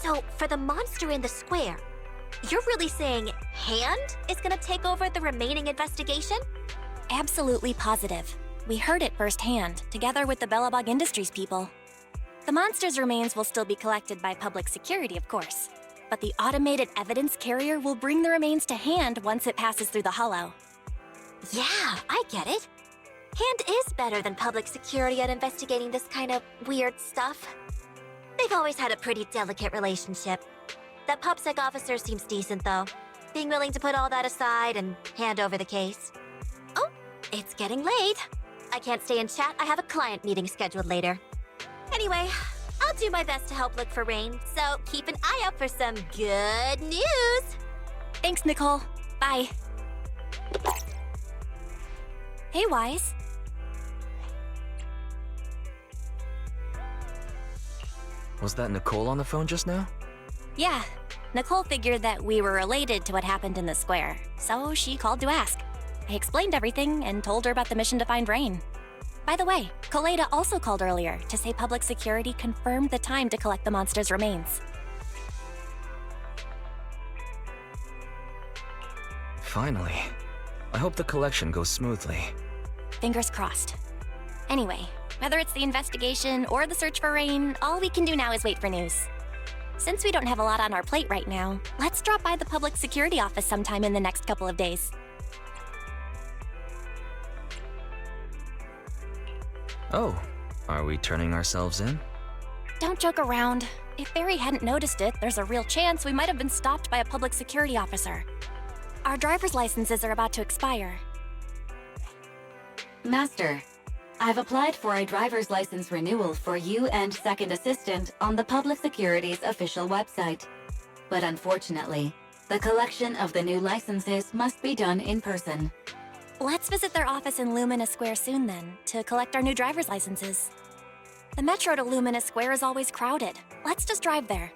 So, for the monster in the square, you're really saying Hand is gonna take over the remaining investigation? Absolutely positive. We heard it firsthand, together with the Bellabog Industries people. The monster's remains will still be collected by public security, of course. But the automated evidence carrier will bring the remains to Hand once it passes through the hollow. Yeah, I get it. Hand is better than public security at investigating this kind of weird stuff. They've always had a pretty delicate relationship. That PubSec officer seems decent, though, being willing to put all that aside and hand over the case. Oh, it's getting late. I can't stay and chat. I have a client meeting scheduled later. Anyway, I'll do my best to help look for Rain, so keep an eye out for some good news. Thanks, Nicole. Bye. Hey, Wise. Was that Nicole on the phone just now? Yeah, Nicole figured that we were related to what happened in the square, so she called to ask. I explained everything and told her about the mission to find Rain. By the way, Koleda also called earlier to say public security confirmed the time to collect the monster's remains. Finally. I hope the collection goes smoothly. Fingers crossed. Anyway, whether it's the investigation or the search for Rain, all we can do now is wait for news. Since we don't have a lot on our plate right now, let's drop by the public security office sometime in the next couple of days. Oh, are we turning ourselves in? Don't joke around. If Barry hadn't noticed it, there's a real chance we might have been stopped by a public security officer. Our driver's licenses are about to expire. Master, I've applied for a driver's license renewal for you and Second Assistant on the Public Security's official website. But unfortunately, the collection of the new licenses must be done in person. Let's visit their office in Lumina Square soon then, to collect our new driver's licenses. The metro to Lumina Square is always crowded. Let's just drive there.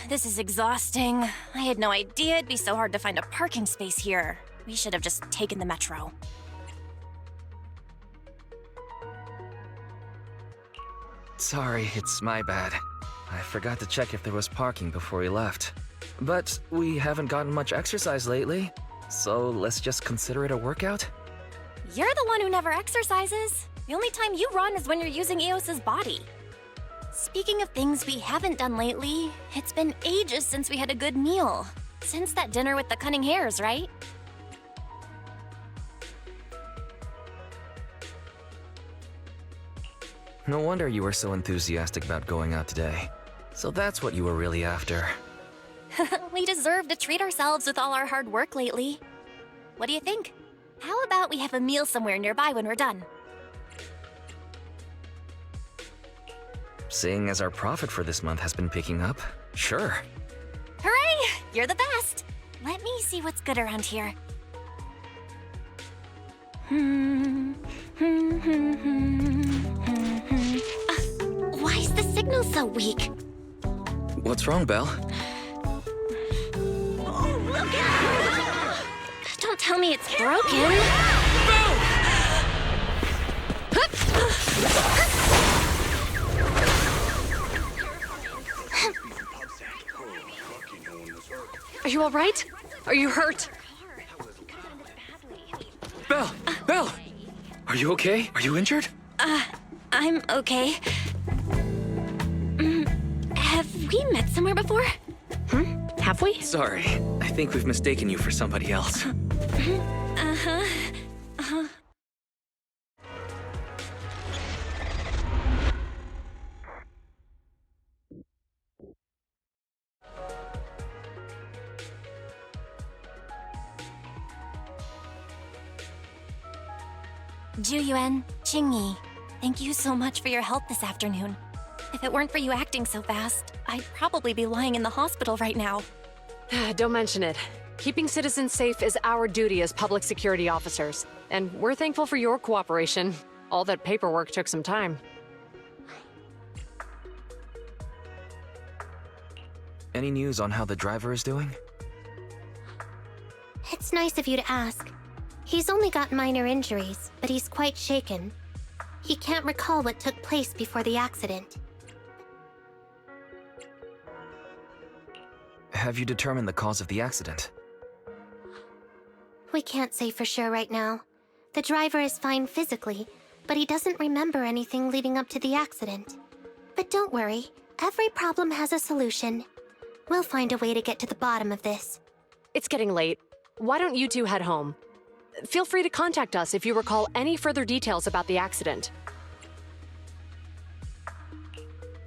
This is exhausting. I had no idea it'd be so hard to find a parking space here. We should have just taken the metro. Sorry, it's my bad. I forgot to check if there was parking before we left. But we haven't gotten much exercise lately, so let's just consider it a workout? You're the one who never exercises. The only time you run is when you're using Eos's body. Speaking of things we haven't done lately, it's been ages since we had a good meal. Since that dinner with the cunning hares, right? No wonder you were so enthusiastic about going out today. So that's what you were really after. We deserve to treat ourselves with all our hard work lately. What do you think? How about we have a meal somewhere nearby when we're done? Seeing as our profit for this month has been picking up, sure. Hooray! You're the best! Let me see what's good around here. Why is the signal so weak? What's wrong, Belle? Don't tell me it's broken. Are you all right? Are you hurt? Belle! Belle! Are you okay? Are you injured? I'm okay. Have we met somewhere before? Have we? Sorry, I think we've mistaken you for somebody else. Juyuan, Qingyi, thank you so much for your help this afternoon. If it weren't for you acting so fast, I'd probably be lying in the hospital right now. Don't mention it. Keeping citizens safe is our duty as public security officers, and we're thankful for your cooperation. All that paperwork took some time. Any news on how the driver is doing? It's nice of you to ask. He's only got minor injuries, but he's quite shaken. He can't recall what took place before the accident. Have you determined the cause of the accident? We can't say for sure right now. The driver is fine physically, but he doesn't remember anything leading up to the accident. But don't worry, every problem has a solution. We'll find a way to get to the bottom of this. It's getting late. Why don't you two head home? Feel free to contact us if you recall any further details about the accident.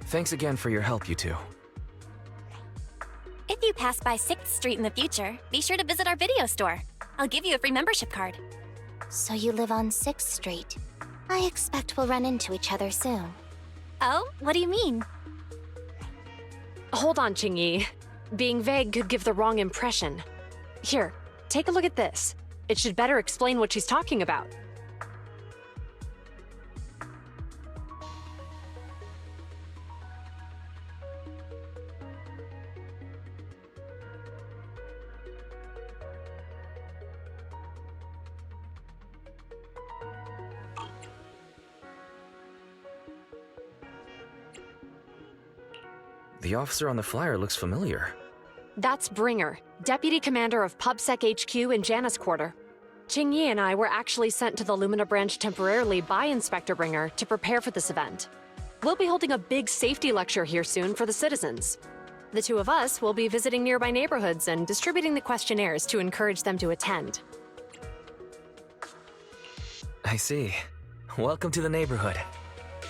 Thanks again for your help, you two. If you pass by 6th Street in the future, be sure to visit our video store. I'll give you a free membership card. So you live on 6th Street. I expect we'll run into each other soon. Oh, what do you mean? Hold on, Qingyi. Being vague could give the wrong impression. Here, take a look at this. It should better explain what she's talking about. The officer on the flyer looks familiar. That's Bringer, Deputy Commander of PubSec HQ in Janus Quarter. Qingyi and I were actually sent to the Lumina branch temporarily by Inspector Bringer to prepare for this event. We'll be holding a big safety lecture here soon for the citizens. The two of us will be visiting nearby neighborhoods and distributing the questionnaires to encourage them to attend. I see. Welcome to the neighborhood.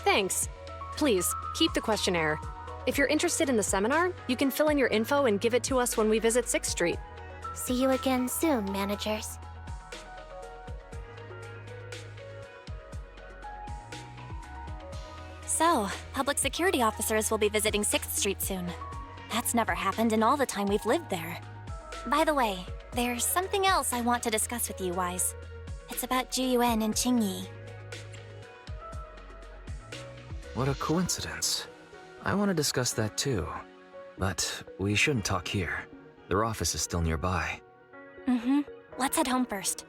Thanks. Please, keep the questionnaire. If you're interested in the seminar, you can fill in your info and give it to us when we visit 6th Street. See you again soon, managers. So, public security officers will be visiting 6th Street soon. That's never happened in all the time we've lived there. By the way, there's something else I want to discuss with you, Wise. It's about Juyuan and Qingyi. What a coincidence. I want to discuss that too. But we shouldn't talk here. Their office is still nearby. Mm-hmm. Let's head home first.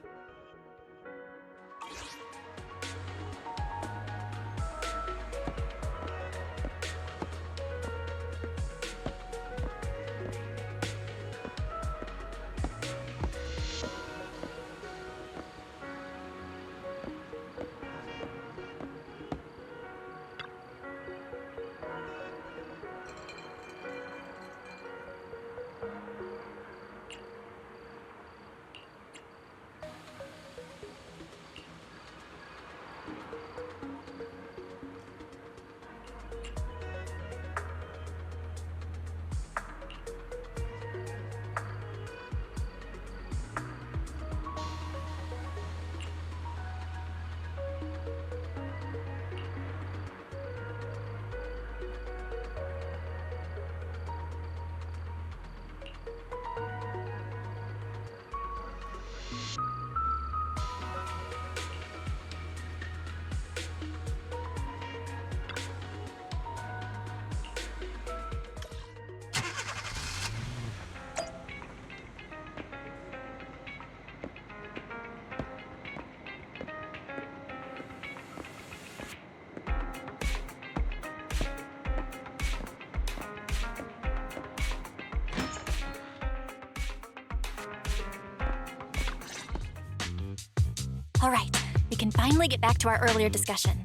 All right, we can finally get back to our earlier discussion.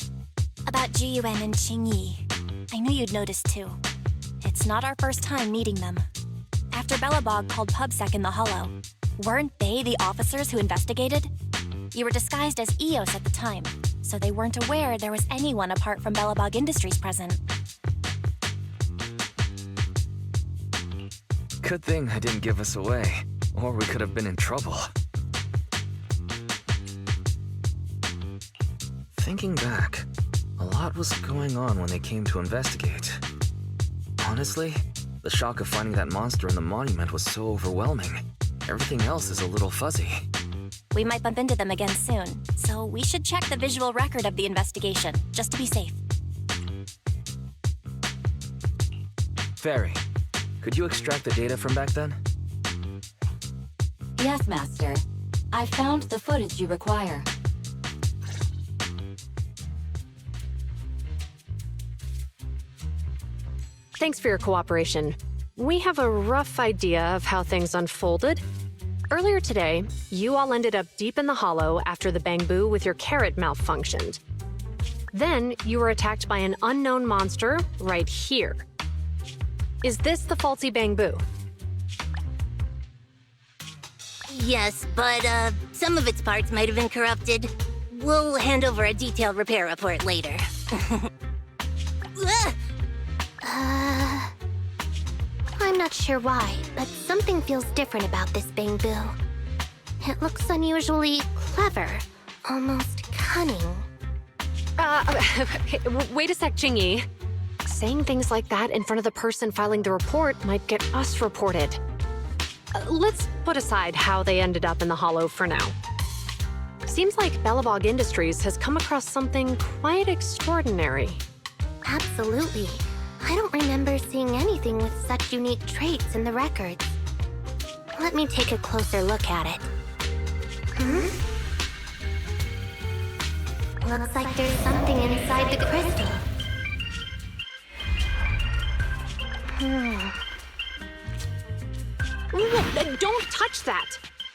About Jiyuan and Qingyi. I knew you'd noticed too. It's not our first time meeting them. After Belobog called PubSec in the Hollow, weren't they the officers who investigated? You were disguised as EOS at the time, so they weren't aware there was anyone apart from Belobog Industries present. Good thing I didn't give us away, or we could have been in trouble. Thinking back, a lot was going on when they came to investigate. Honestly, the shock of finding that monster in the monument was so overwhelming. Everything else is a little fuzzy. We might bump into them again soon, so we should check the visual record of the investigation, just to be safe. Fairy, could you extract the data from back then? Yes, Master. I found the footage you require. Thanks for your cooperation. We have a rough idea of how things unfolded. Earlier today, you all ended up deep in the hollow after the bamboo with your carrot malfunctioned. Then, you were attacked by an unknown monster right here. Is this the faulty bamboo? Yes, but some of its parts might have been corrupted. We'll hand over a detailed repair report later. I'm not sure why, but something feels different about this bamboo. It looks unusually clever, almost cunning. Wait a sec, Qingyi. Saying things like that in front of the person filing the report might get us reported. Let's put aside how they ended up in the hollow for now. Seems like Belobog Industries has come across something quite extraordinary. Absolutely. I don't remember seeing anything with such unique traits in the records. Let me take a closer look at it. Looks like there's something inside the crystal. Don't touch that!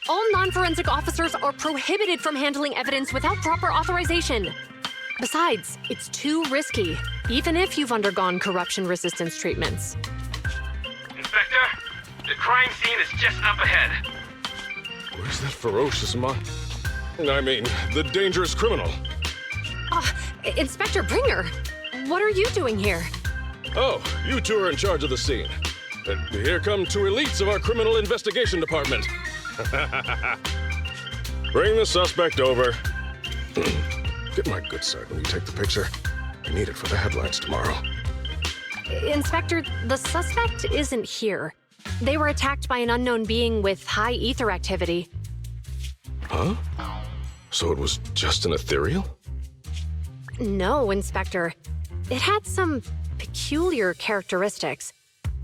All non-forensic officers are prohibited from handling evidence without proper authorization. Besides, it's too risky, even if you've undergone corruption resistance treatments. Inspector, the crime scene is just up ahead. Where's that ferocious the dangerous criminal? Inspector Bringer, what are you doing here? Oh, you two are in charge of the scene. Here come two elites of our criminal investigation department. Bring the suspect over. Get my good side when you take the picture. I need it for the headlines tomorrow. Inspector, the suspect isn't here. They were attacked by an unknown being with high ether activity. Huh? So it was just an ethereal? No, Inspector. It had some peculiar characteristics.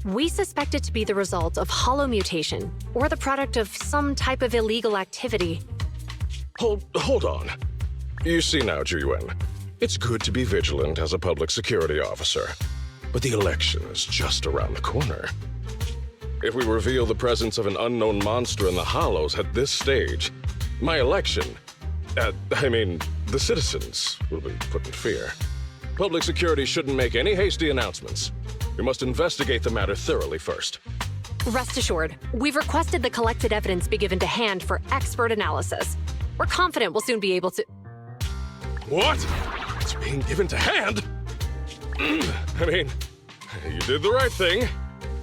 We suspect it to be the result of hollow mutation, or the product of some type of illegal activity. Hold on. You see now, Juyuan, it's good to be vigilant as a public security officer, but the election is just around the corner. If we reveal the presence of an unknown monster in the Hollows at this stage, my election, the citizens will be put in fear. Public security shouldn't make any hasty announcements. We must investigate the matter thoroughly first. Rest assured, we've requested the collected evidence be given to hand for expert analysis. We're confident we'll soon be able to... What? It's being given to hand? You did the right thing.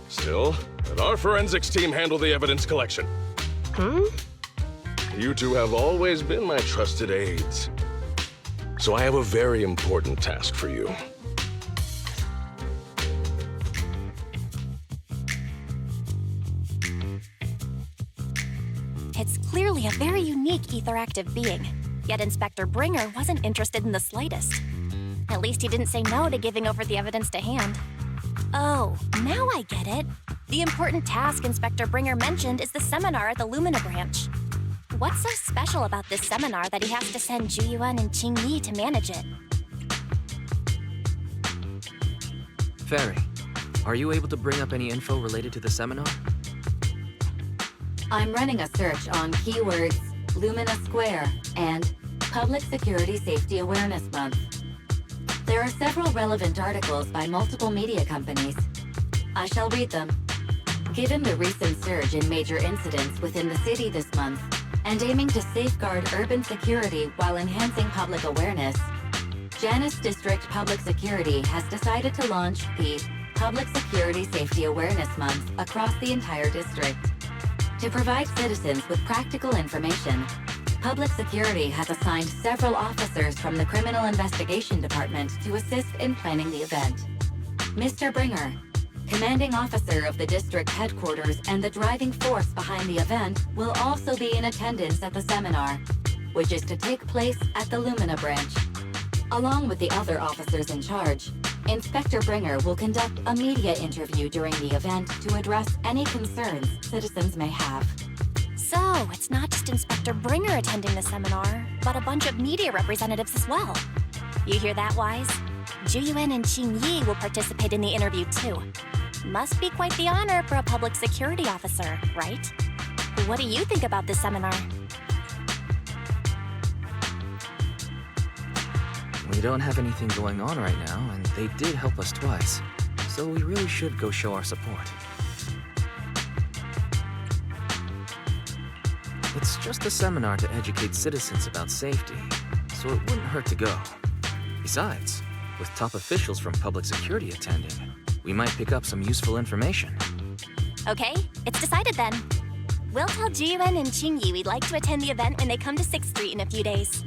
Still, let our forensics team handle the evidence collection. You two have always been my trusted aides. So I have a very important task for you. It's clearly a very unique etheractive being, yet Inspector Bringer wasn't interested in the slightest. At least he didn't say no to giving over the evidence to hand. Oh, now I get it. The important task Inspector Bringer mentioned is the seminar at the Lumina branch. What's so special about this seminar that he has to send Juyuan and Qingyi to manage it? Fairy, are you able to bring up any info related to the seminar? I'm running a search on keywords Lumina Square and Public Security Safety Awareness Month. There are several relevant articles by multiple media companies. I shall read them. Given the recent surge in major incidents within the city this month, and aiming to safeguard urban security while enhancing public awareness, Janus District Public Security has decided to launch the Public Security Safety Awareness Month across the entire district. To provide citizens with practical information, Public Security has assigned several officers from the Criminal Investigation Department to assist in planning the event. Mr. Bringer, commanding officer of the district headquarters and the driving force behind the event, will also be in attendance at the seminar, which is to take place at the Lumina branch. Along with the other officers in charge, Inspector Bringer will conduct a media interview during the event to address any concerns citizens may have. So, it's not just Inspector Bringer attending the seminar, but a bunch of media representatives as well. You hear that, Wise? Juyuan and Qingyi will participate in the interview too. Must be quite the honor for a public security officer, right? What do you think about this seminar? We don't have anything going on right now, and they did help us twice. So we really should go show our support. It's just a seminar to educate citizens about safety, so it wouldn't hurt to go. Besides, with top officials from public security attending, we might pick up some useful information. Okay, it's decided then. We'll tell Juyuan and Qingyi we'd like to attend the event when they come to 6th Street in a few days.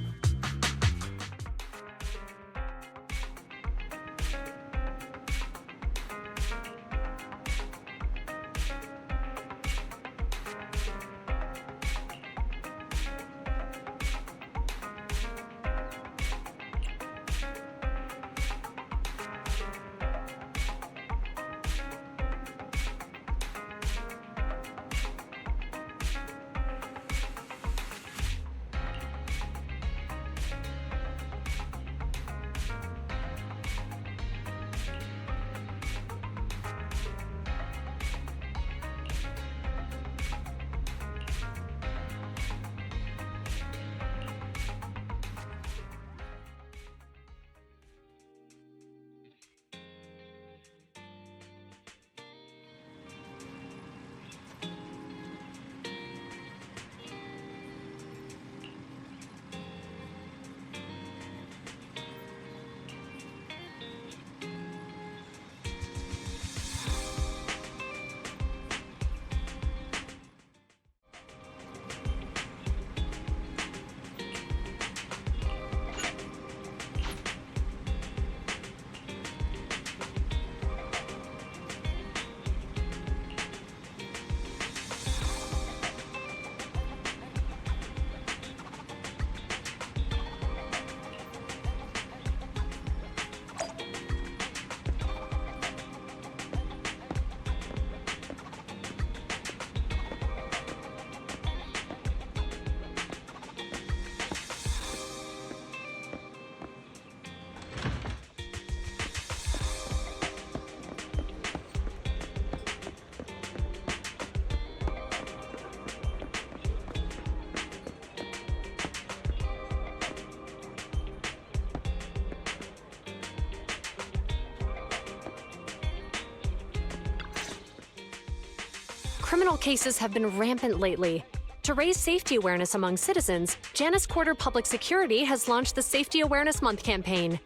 criminal cases have been rampant lately. To raise safety awareness among citizens, Janus Quarter Public Security has launched the Safety Awareness Month campaign.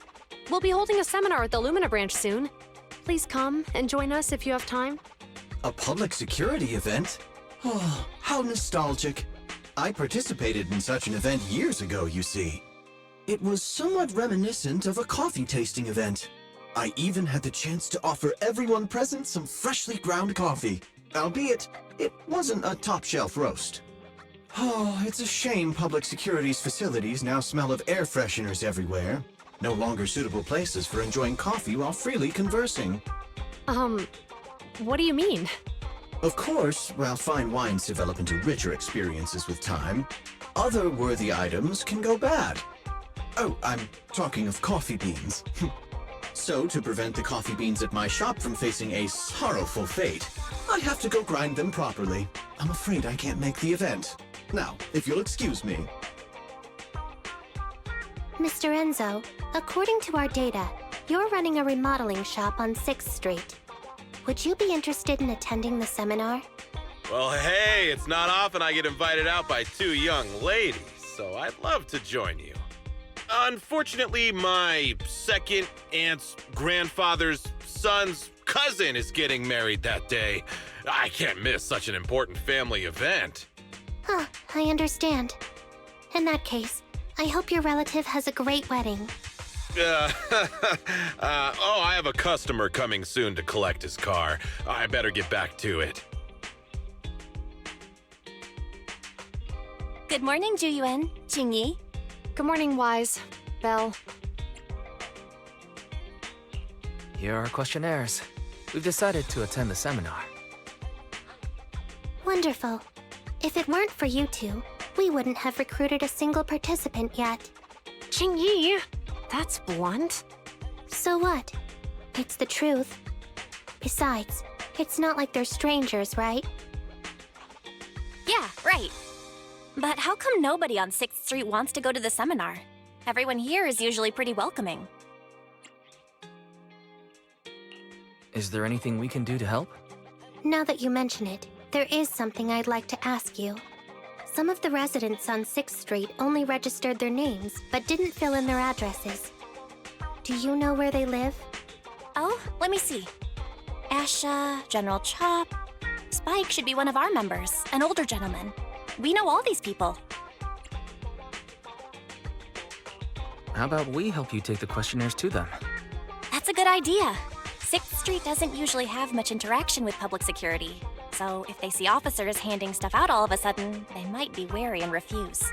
We'll be holding a seminar at the Lumina branch soon. Please come and join us if you have time. A public security event? Oh, how nostalgic. I participated in such an event years ago, you see. It was somewhat reminiscent of a coffee tasting event. I even had the chance to offer everyone present some freshly ground coffee, albeit it wasn't a top-shelf roast. Oh, it's a shame public security's facilities now smell of air fresheners everywhere. No longer suitable places for enjoying coffee while freely conversing. What do you mean? Of course, while fine wines develop into richer experiences with time, other worthy items can go bad. Oh, I'm talking of coffee beans. So, to prevent the coffee beans at my shop from facing a sorrowful fate, I have to go grind them properly. I'm afraid I can't make the event. Now, if you'll excuse me. Mr. Enzo, according to our data, you're running a remodeling shop on 6th Street. Would you be interested in attending the seminar? Well, hey, it's not often I get invited out by two young ladies, so I'd love to join you. Unfortunately, my second aunt's grandfather's son's cousin is getting married that day. I can't miss such an important family event. Huh, I understand. In that case, I hope your relative has a great wedding. I have a customer coming soon to collect his car. I better get back to it. Good morning, Juyuan, Qingyi. Good morning, Wise. Belle. Here are our questionnaires. We've decided to attend the seminar. Wonderful. If it weren't for you two, we wouldn't have recruited a single participant yet. Qingyi! That's blunt. So what? It's the truth. Besides, it's not like they're strangers, right? Yeah, right. But how come nobody on 6th Street wants to go to the seminar? Everyone here is usually pretty welcoming. Is there anything we can do to help? Now that you mention it, there is something I'd like to ask you. Some of the residents on 6th Street only registered their names, but didn't fill in their addresses. Do you know where they live? Oh, let me see. Asha, General Chop. Spike should be one of our members, an older gentleman. We know all these people. How about we help you take the questionnaires to them? That's a good idea. 6th Street doesn't usually have much interaction with public security, so if they see officers handing stuff out all of a sudden, they might be wary and refuse.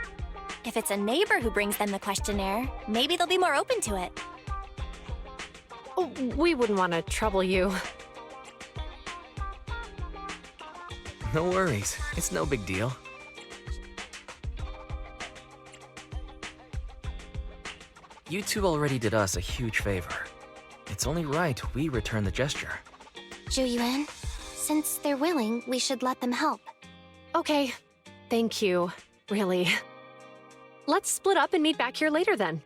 If it's a neighbor who brings them the questionnaire, maybe they'll be more open to it. Oh, we wouldn't want to trouble you. No worries. It's no big deal. You two already did us a huge favor. It's only right we return the gesture. Juyuan, since they're willing, we should let them help. Okay. Thank you. Really. Let's split up and meet back here later then.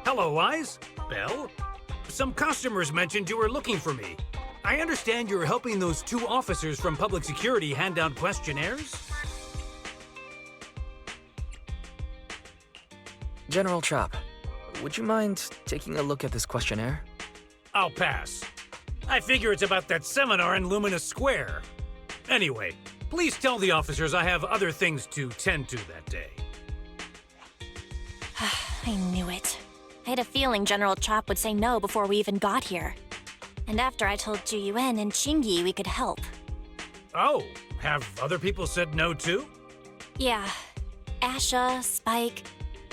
Hello, Wise. Belle? Some customers mentioned you were looking for me. I understand you're helping those 2 officers from public security hand out questionnaires? General Chop, would you mind taking a look at this questionnaire? I'll pass. I figure it's about that seminar in Luminous Square. Anyway, please tell the officers I have other things to tend to that day. I knew it. I had a feeling General Chop would say no before we even got here. And after I told Zhu Yuan and Qingyi we could help. Oh, have other people said no too? Yeah. Asha, Spike.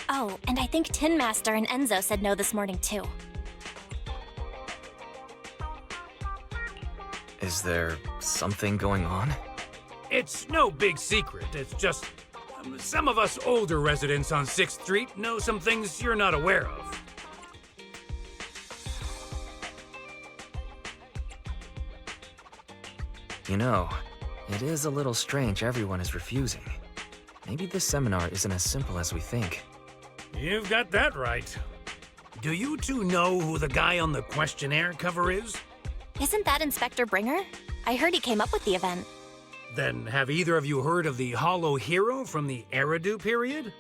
Oh, and I think Tin Master and Enzo said no this morning too. Is there something going on? It's no big secret. It's just some of us older residents on 6th Street know some things you're not aware of. You know, it is a little strange everyone is refusing. Maybe this seminar isn't as simple as we think. You've got that right. Do you 2 know who the guy on the questionnaire cover is? Isn't that Inspector Bringer? I heard he came up with the event. Then have either of you heard of the Hollow Hero from the Eridu period?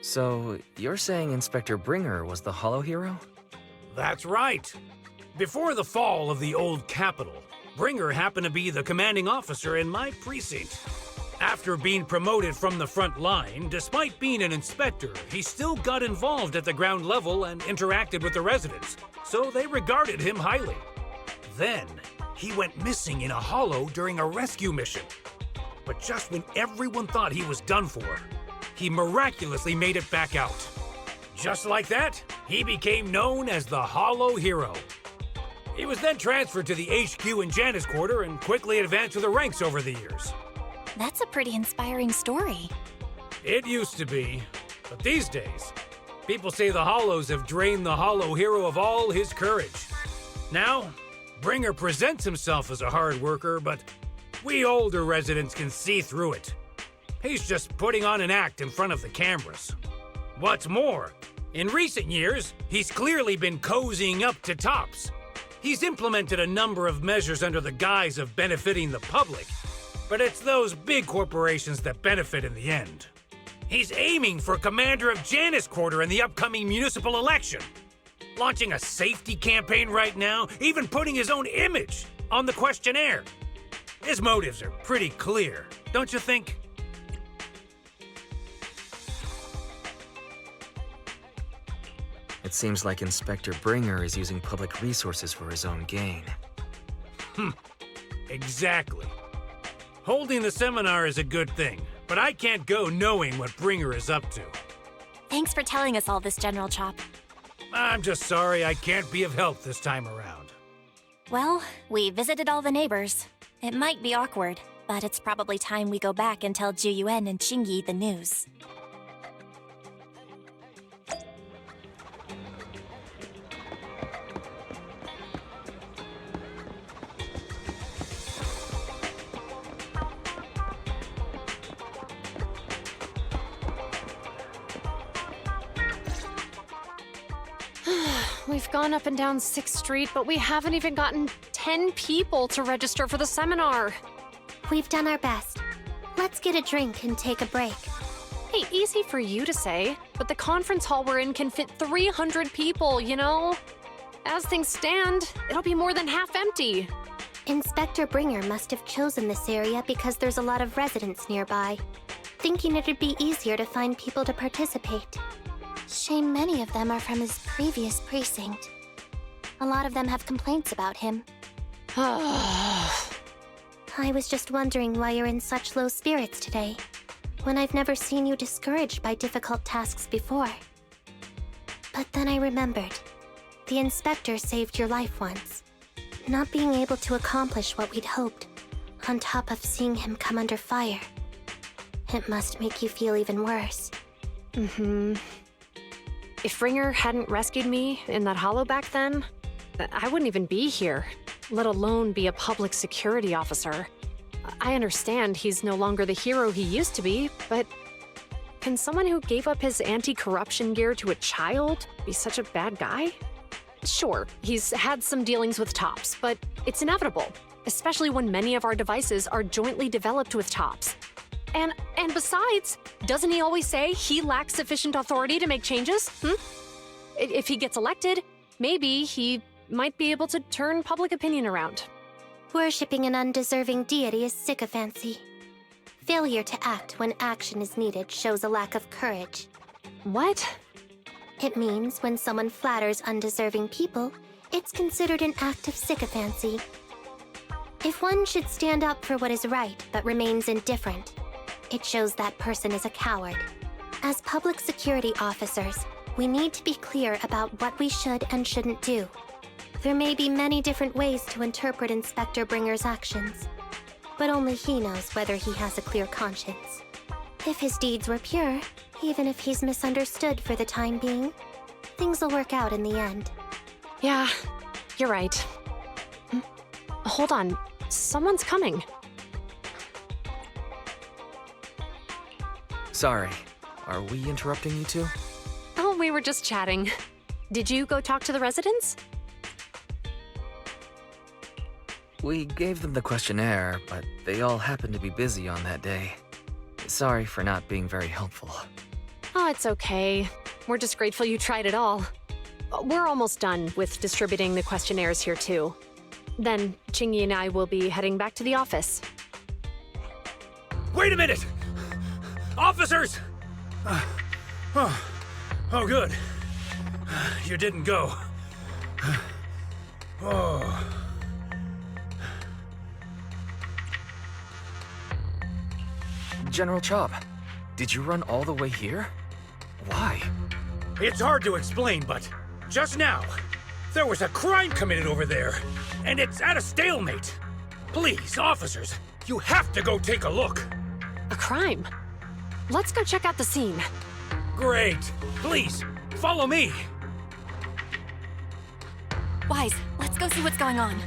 So, you're saying Inspector Bringer was the Hollow Hero? That's right. Before the fall of the old capital, Bringer happened to be the commanding officer in my precinct. After being promoted from the front line, despite being an inspector, he still got involved at the ground level and interacted with the residents, so they regarded him highly. Then, he went missing in a hollow during a rescue mission. But just when everyone thought he was done for, he miraculously made it back out. Just like that, he became known as the Hollow Hero. He was then transferred to the HQ in Janus Quarter and quickly advanced to the ranks over the years. That's a pretty inspiring story. It used to be, but these days, people say the Hollows have drained the Hollow Hero of all his courage. Now, Bringer presents himself as a hard worker, but we older residents can see through it. He's just putting on an act in front of the cameras. What's more, in recent years, he's clearly been cozying up to tops. He's implemented a number of measures under the guise of benefiting the public, but it's those big corporations that benefit in the end. He's aiming for commander of Janus Quarter in the upcoming municipal election, launching a safety campaign right now, even putting his own image on the questionnaire. His motives are pretty clear, don't you think? It seems like Inspector Bringer is using public resources for his own gain. Exactly. Holding the seminar is a good thing, but I can't go knowing what Bringer is up to. Thanks for telling us all this, General Chop. I'm just sorry I can't be of help this time around. Well, we visited all the neighbors. It might be awkward, but it's probably time we go back and tell Zhu Yuan and Qingyi the news. We've gone up and down 6th Street, but we haven't even gotten 10 people to register for the seminar. We've done our best. Let's get a drink and take a break. Hey, easy for you to say, but the conference hall we're in can fit 300 people, you know? As things stand, it'll be more than half empty. Inspector Bringer must have chosen this area because there's a lot of residents nearby, thinking it'd be easier to find people to participate. Shame many of them are from his previous precinct. A lot of them have complaints about him. I was just wondering why you're in such low spirits today, when I've never seen you discouraged by difficult tasks before. But then I remembered. The inspector saved your life once. Not being able to accomplish what we'd hoped, on top of seeing him come under fire. It must make you feel even worse. If Bringer hadn't rescued me in that hollow back then, I wouldn't even be here, let alone be a public security officer. I understand he's no longer the hero he used to be, but can someone who gave up his anti-corruption gear to a child be such a bad guy? Sure, he's had some dealings with Tops, but it's inevitable, especially when many of our devices are jointly developed with Tops. And besides, doesn't he always say he lacks sufficient authority to make changes? If he gets elected, maybe he might be able to turn public opinion around. Worshipping an undeserving deity is sycophancy. Failure to act when action is needed shows a lack of courage. What? It means when someone flatters undeserving people, it's considered an act of sycophancy. If one should stand up for what is right but remains indifferent, it shows that person is a coward. As public security officers, we need to be clear about what we should and shouldn't do. There may be many different ways to interpret Inspector Bringer's actions, but only he knows whether he has a clear conscience. If his deeds were pure, even if he's misunderstood for the time being, things will work out in the end. Yeah, you're right. Hold on, someone's coming. Sorry, are we interrupting you two? Oh, we were just chatting. Did you go talk to the residents? We gave them the questionnaire, but they all happened to be busy on that day. Sorry for not being very helpful. Oh, it's okay. We're just grateful you tried it all. We're almost done with distributing the questionnaires here, too. Then, Chingy and I will be heading back to the office. Wait a minute! Officers! Oh, good. You didn't go. Oh. General Chop, did you run all the way here? Why? It's hard to explain, but just now, there was a crime committed over there, and it's at a stalemate. Please, officers, you have to go take a look. A crime? Let's go check out the scene. Great. Please, follow me. Wise, let's go see what's going on.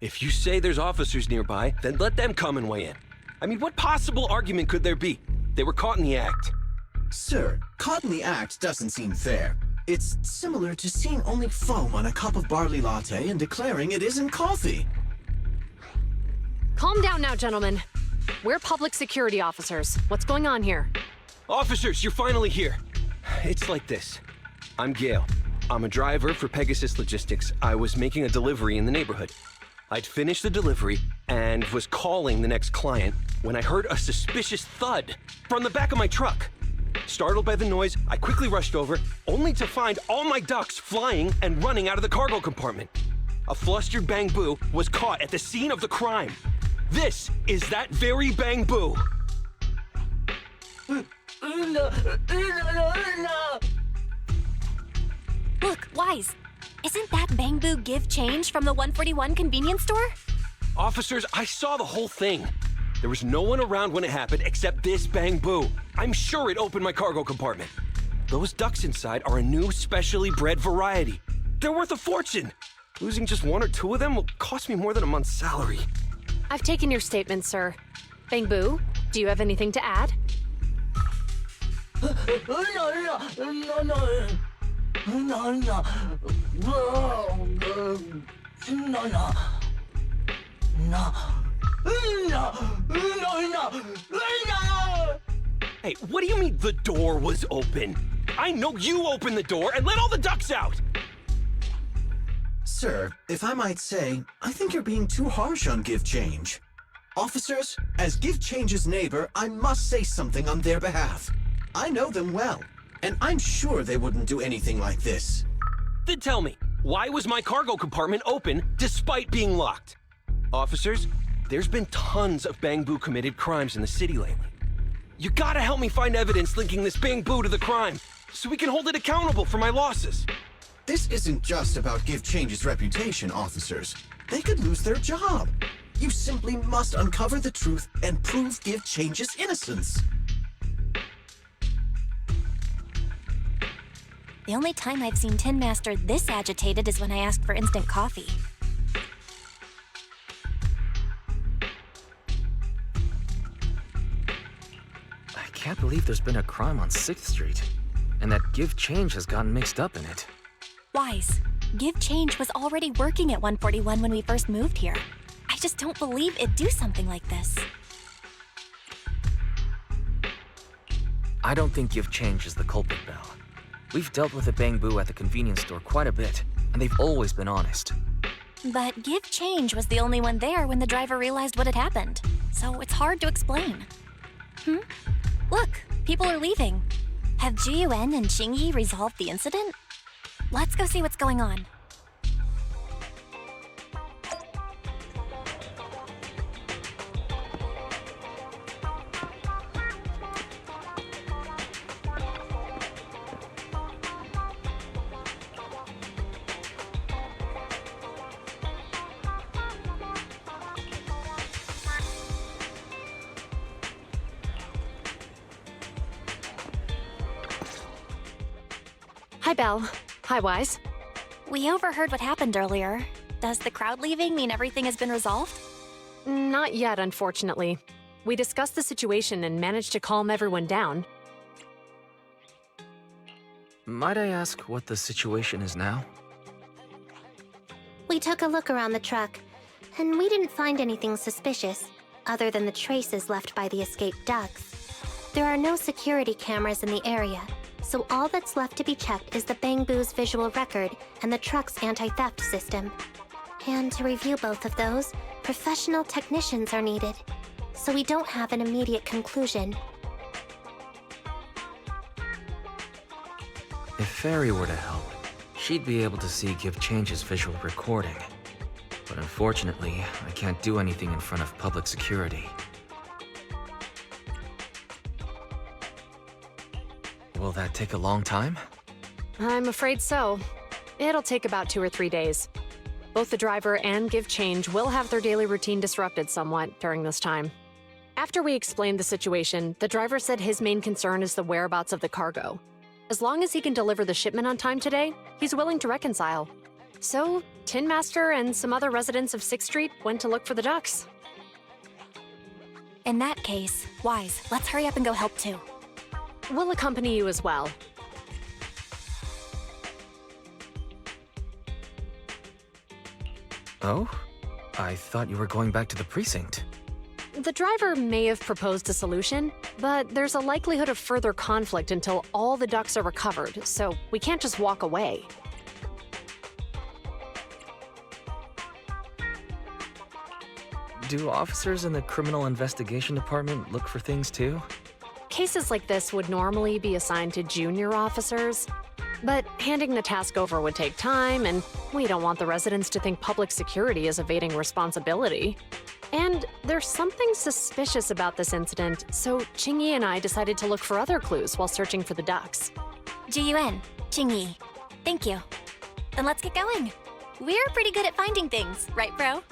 If you say there's officers nearby, then let them come and weigh in. I mean, what possible argument could there be? They were caught in the act. Sir, caught in the act doesn't seem fair. It's similar to seeing only foam on a cup of barley latte and declaring it isn't coffee. Calm down now, gentlemen. We're public security officers. What's going on here? Officers, you're finally here. It's like this. I'm Gale. I'm a driver for Pegasus Logistics. I was making a delivery in the neighborhood. I'd finished the delivery and was calling the next client when I heard a suspicious thud from the back of my truck. Startled by the noise, I quickly rushed over, only to find all my ducks flying and running out of the cargo compartment. A flustered Bang Boo was caught at the scene of the crime. This is that very Bang Boo. Look, Wise. Isn't that Bang Boo give change from the 141 convenience store? Officers, I saw the whole thing. There was no one around when it happened except this Bang Boo. I'm sure it opened my cargo compartment. Those ducks inside are a new specially bred variety. They're worth a fortune. Losing just one or two of them will cost me more than a month's salary. I've taken your statement, sir. Bang Boo, do you have anything to add? Hey, what do you mean the door was open? I know you opened the door and let all the ducks out! Sir, if I might say, I think you're being too harsh on Give Change. Officers, as Give Change's neighbor, I must say something on their behalf. I know them well, and I'm sure they wouldn't do anything like this. Then tell me, why was my cargo compartment open despite being locked? Officers, there's been tons of Bangbu committed crimes in the city lately. You gotta help me find evidence linking this Bangbu to the crime, so we can hold it accountable for my losses. This isn't just about Give Change's reputation, officers. They could lose their job. You simply must uncover the truth and prove Give Change's innocence. The only time I've seen Tin Master this agitated is when I asked for instant coffee. I can't believe there's been a crime on 6th Street, and that Give Change has gotten mixed up in it. Wise, Give Change was already working at 141 when we first moved here. I just don't believe it'd do something like this. I don't think Give Change is the culprit, Belle. We've dealt with the Bangbu at the convenience store quite a bit, and they've always been honest. But Give Change was the only one there when the driver realized what had happened, so it's hard to explain. Look, people are leaving. Have Jiyuan and Qingyi resolved the incident? Let's go see what's going on. Hi, Belle. Hi, Wise. We overheard what happened earlier. Does the crowd leaving mean everything has been resolved? Not yet, unfortunately. We discussed the situation and managed to calm everyone down. Might I ask what the situation is now? We took a look around the truck, and we didn't find anything suspicious, other than the traces left by the escaped ducks. There are no security cameras in the area, so all that's left to be checked is the Bangbu's visual record and the truck's anti-theft system. And to review both of those, professional technicians are needed, so we don't have an immediate conclusion. If Fairy were to help, she'd be able to see Give Change's visual recording. But unfortunately, I can't do anything in front of public security. Will that take a long time? I'm afraid so. It'll take about 2 or 3 days. Both the driver and Give Change will have their daily routine disrupted somewhat during this time. After we explained the situation, the driver said his main concern is the whereabouts of the cargo. As long as he can deliver the shipment on time today, he's willing to reconcile. So, Tin Master and some other residents of 6th Street went to look for the ducks. In that case, Wise, let's hurry up and go help too. We'll accompany you as well. Oh? I thought you were going back to the precinct. The driver may have proposed a solution, but there's a likelihood of further conflict until all the ducks are recovered, so we can't just walk away. Do officers in the Criminal Investigation Department look for things too? Cases like this would normally be assigned to junior officers, but handing the task over would take time, and we don't want the residents to think public security is evading responsibility. And there's something suspicious about this incident, so Qingyi and I decided to look for other clues while searching for the ducks. Jiyuan, Qingyi, thank you. Then let's get going. We're pretty good at finding things, right, bro?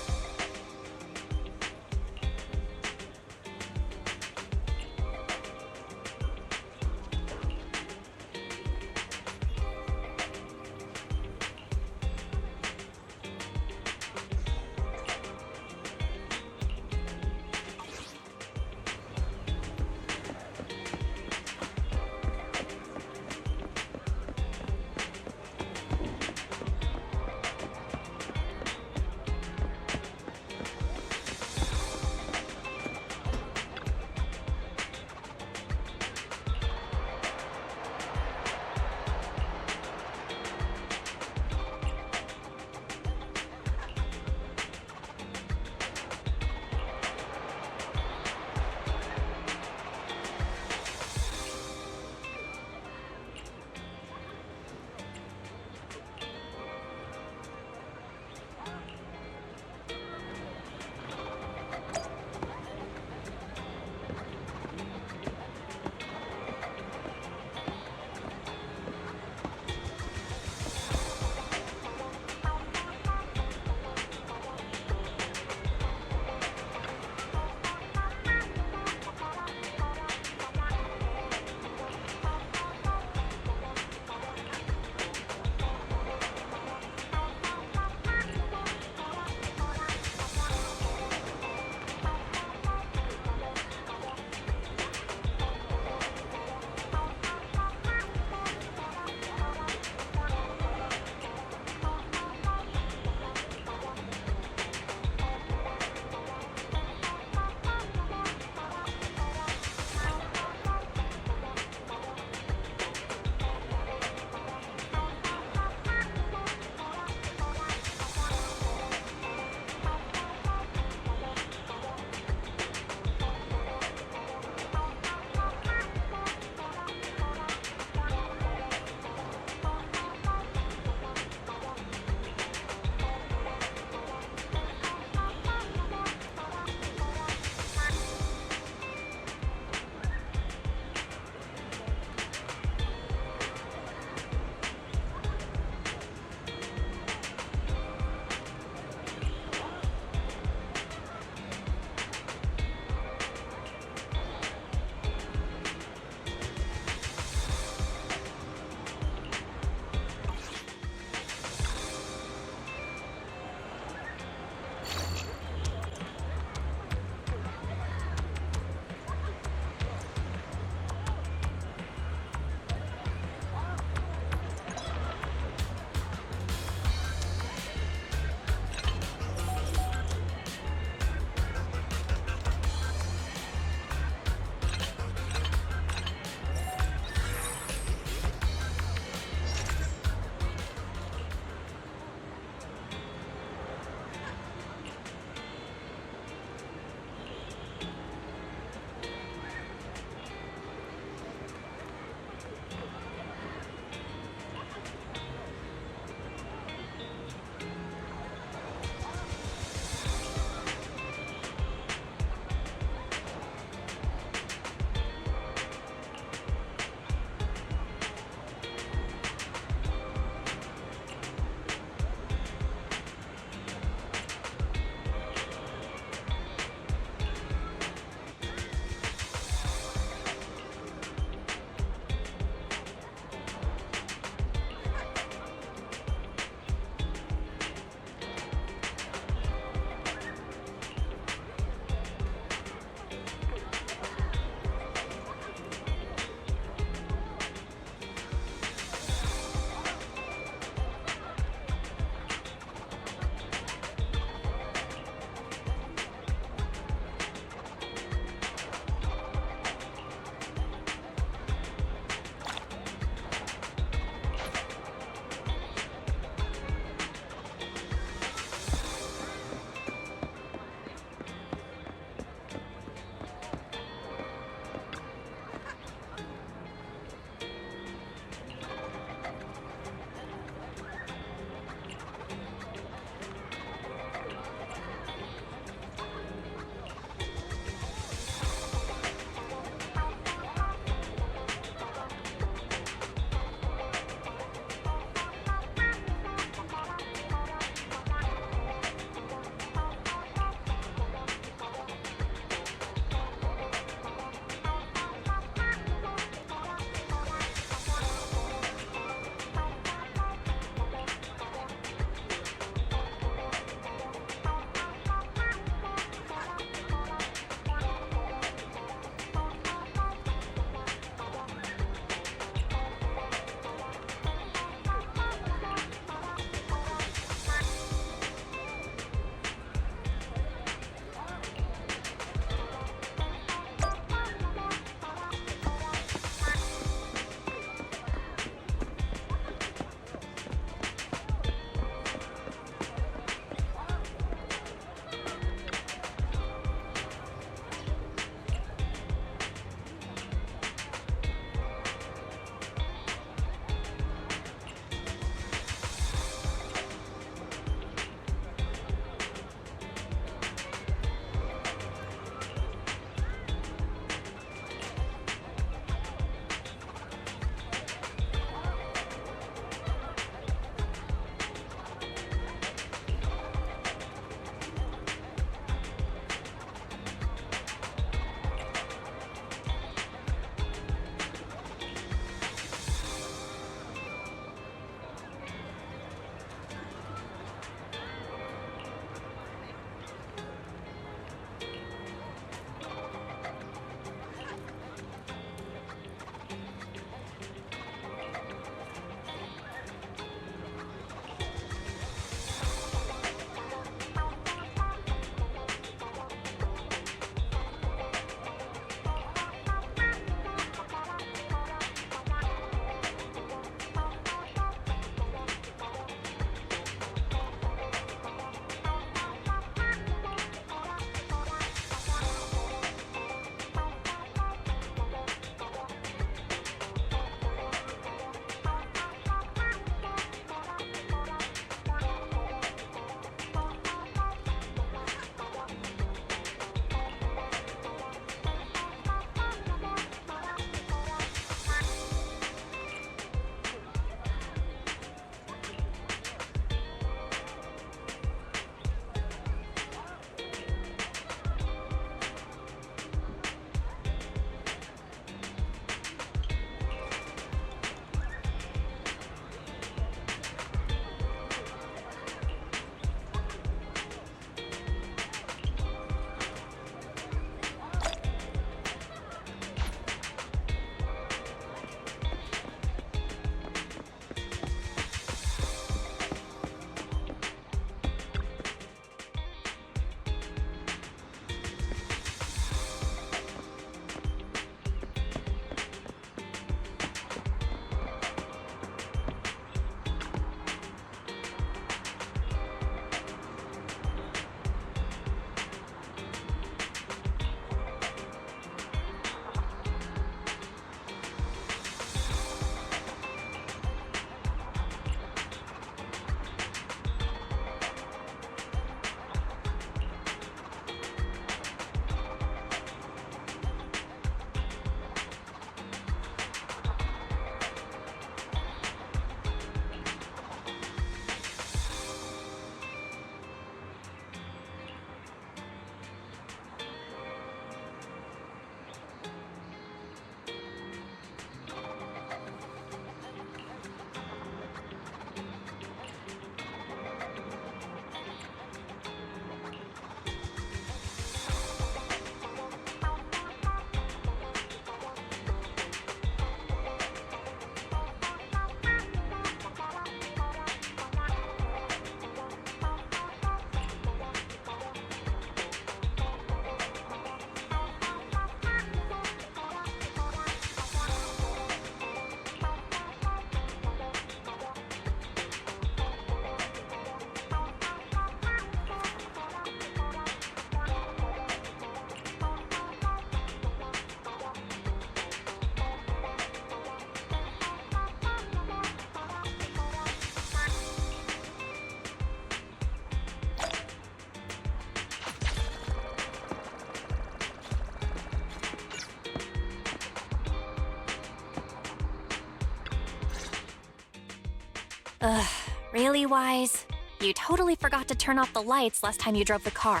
Ugh, really, Wise? You totally forgot to turn off the lights last time you drove the car.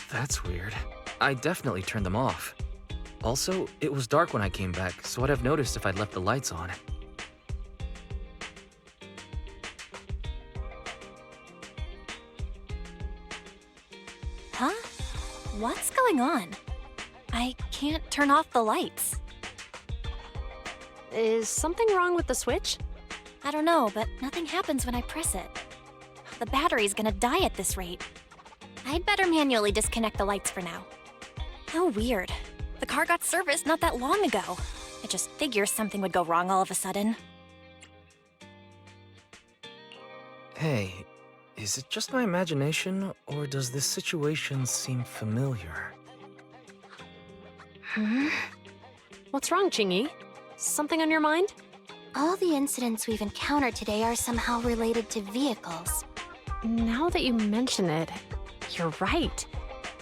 That's weird. I definitely turned them off. Also, it was dark when I came back, so I'd have noticed if I'd left the lights on. Huh? What's going on? I can't turn off the lights. Is something wrong with the switch? I don't know, but nothing happens when I press it. The battery's gonna die at this rate. I'd better manually disconnect the lights for now. How weird. The car got serviced not that long ago. I just figure something would go wrong all of a sudden. Hey, is it just my imagination, or does this situation seem familiar? What's wrong, Chingy? Something on your mind? All the incidents we've encountered today are somehow related to vehicles. Now that you mention it, you're right.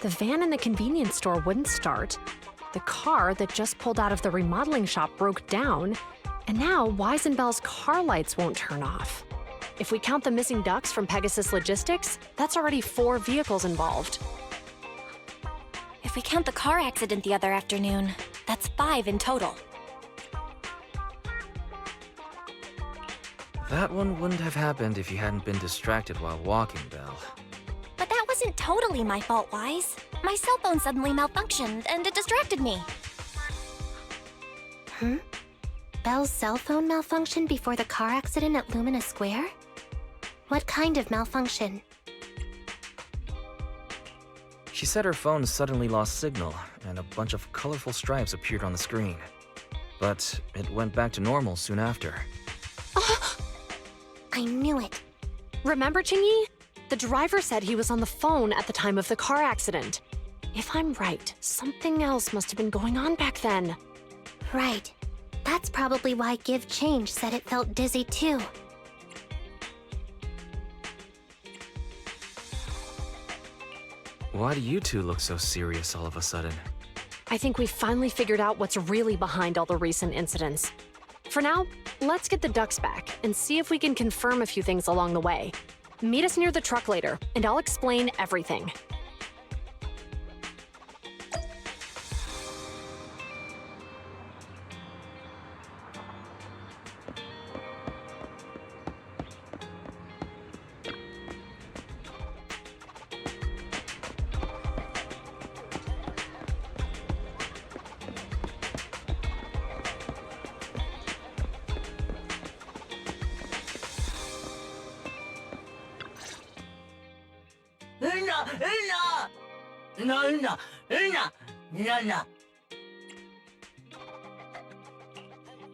The van in the convenience store wouldn't start. The car that just pulled out of the remodeling shop broke down. And now Wise and Belle's car lights won't turn off. If we count the missing ducks from Pegasus Logistics, that's already 4 vehicles involved. If we count the car accident the other afternoon, that's 5 in total. That one wouldn't have happened if you hadn't been distracted while walking, Belle. But that wasn't totally my fault, Wise. My cell phone suddenly malfunctioned, and it distracted me. Belle's cell phone malfunctioned before the car accident at Lumina Square? What kind of malfunction? She said her phone suddenly lost signal, and a bunch of colorful stripes appeared on the screen. But it went back to normal soon after. I knew it. Remember, Chingy? The driver said he was on the phone at the time of the car accident. If I'm right, something else must have been going on back then. Right. That's probably why Give Change said it felt dizzy too. Why do you two look so serious all of a sudden? I think we finally figured out what's really behind all the recent incidents. For now, let's get the ducks back and see if we can confirm a few things along the way. Meet us near the truck later, and I'll explain everything.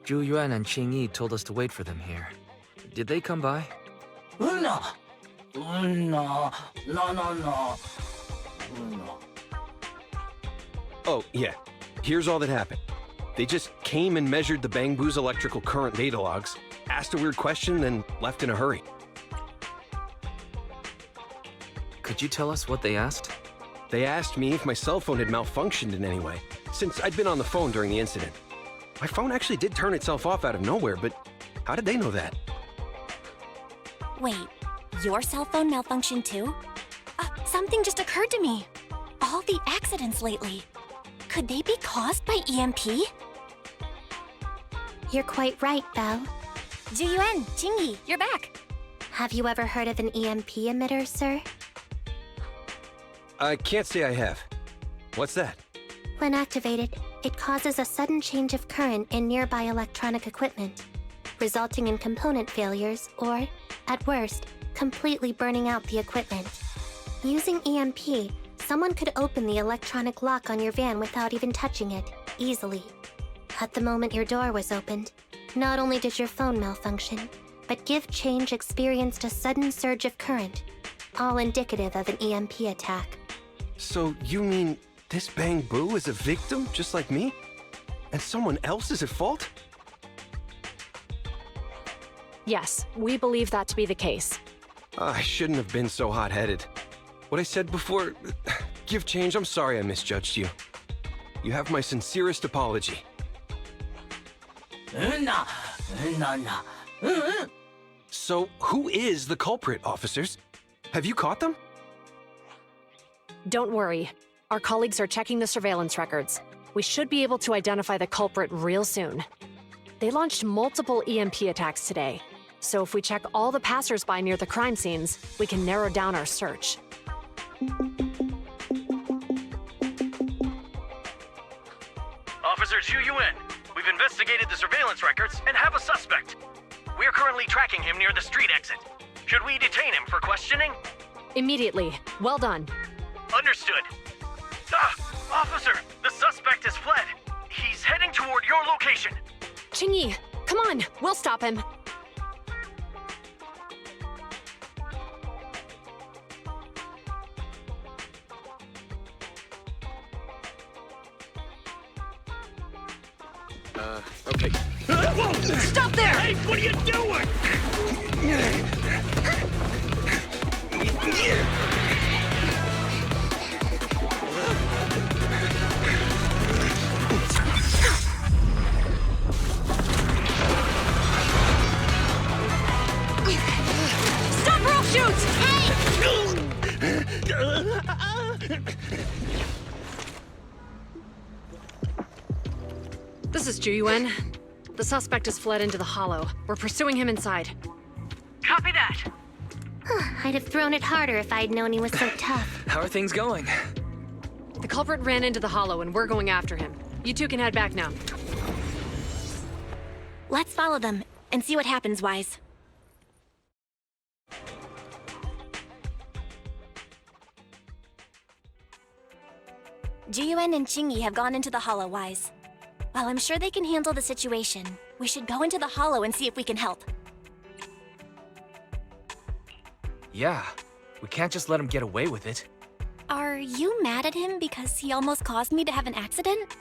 Zhu Yuan and Qing Yi told us to wait for them here. Did they come by? Oh, yeah. Here's all that happened. They just came and measured the Bang Boo's electrical current data logs, asked a weird question, then left in a hurry. Could you tell us what they asked? They asked me if my cell phone had malfunctioned in any way, since I'd been on the phone during the incident. My phone actually did turn itself off out of nowhere, but how did they know that? Wait, your cell phone malfunctioned too? Something just occurred to me. All the accidents lately, could they be caused by EMP? You're quite right, Belle. Zhuyuan, Qingyi, you're back. Have you ever heard of an EMP emitter, sir? I can't say I have. What's that? When activated, it causes a sudden change of current in nearby electronic equipment, resulting in component failures or, at worst, completely burning out the equipment. Using EMP, someone could open the electronic lock on your van without even touching it, easily. At the moment your door was opened, not only did your phone malfunction, but Give Change experienced a sudden surge of current, all indicative of an EMP attack. So you mean this Bang Boo is a victim just like me? And someone else is at fault? Yes, we believe that to be the case. I shouldn't have been so hot-headed. What I said before, Give Change, I'm sorry I misjudged you. You have my sincerest apology. So, who is the culprit, officers? Have you caught them? Don't worry. Our colleagues are checking the surveillance records. We should be able to identify the culprit real soon. They launched multiple EMP attacks today, so if we check all the passers-by near the crime scenes, we can narrow down our search. Officer Zhu Yuan, we've investigated the surveillance records and have a suspect. We're currently tracking him near the street exit. Should we detain him for questioning? Immediately. Well done. Understood. Officer, the suspect has fled. He's heading toward your location. Qingyi, come on, we'll stop him. Okay. Stop there! Hey, what are you doing? Stop or I'll shoot! This is Zhu Yuan. The suspect has fled into the hollow. We're pursuing him inside. Copy that. I'd have thrown it harder if I'd known he was so tough. How are things going? The culprit ran into the hollow and we're going after him. You two can head back now. Let's follow them and see what happens, Wise. Jiyuan and Qingyi have gone into the hollow, Wise. While I'm sure they can handle the situation, we should go into the hollow and see if we can help. Yeah, we can't just let him get away with it. Are you mad at him because he almost caused me to have an accident?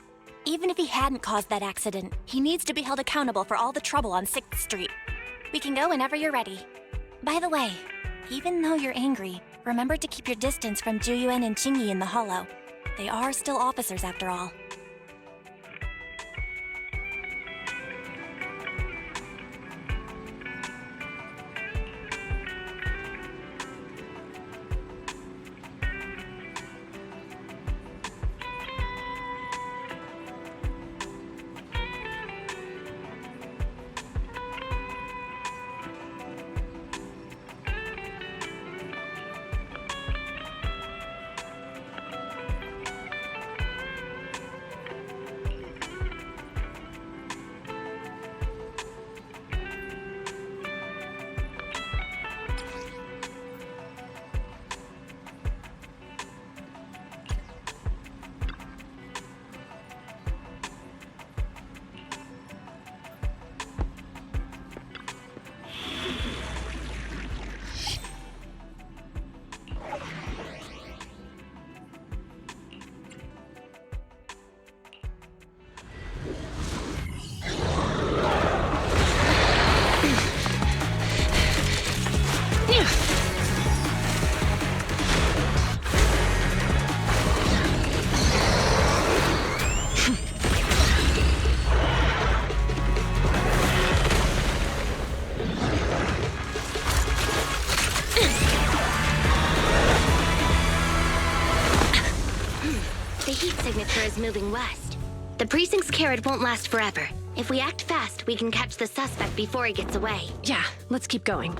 Even if he hadn't caused that accident, he needs to be held accountable for all the trouble on 6th Street. We can go whenever you're ready. By the way, even though you're angry, remember to keep your distance from Juyuan and Qingyi in the hollow. They are still officers after all. Is moving west. The precinct's carrot won't last forever. If we act fast, we can catch the suspect before he gets away. Yeah, let's keep going.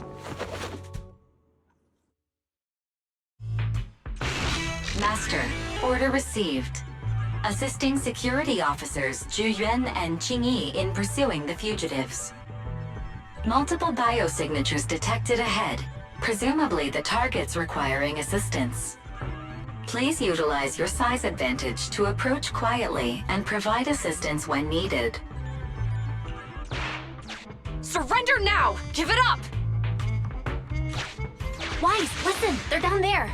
Master, order received. Assisting security officers Zhu Yuan and Qingyi in pursuing the fugitives. Multiple biosignatures detected ahead, presumably the targets requiring assistance. Please utilize your size advantage to approach quietly and provide assistance when needed. Surrender now! Give it up! Wise, listen! They're down there!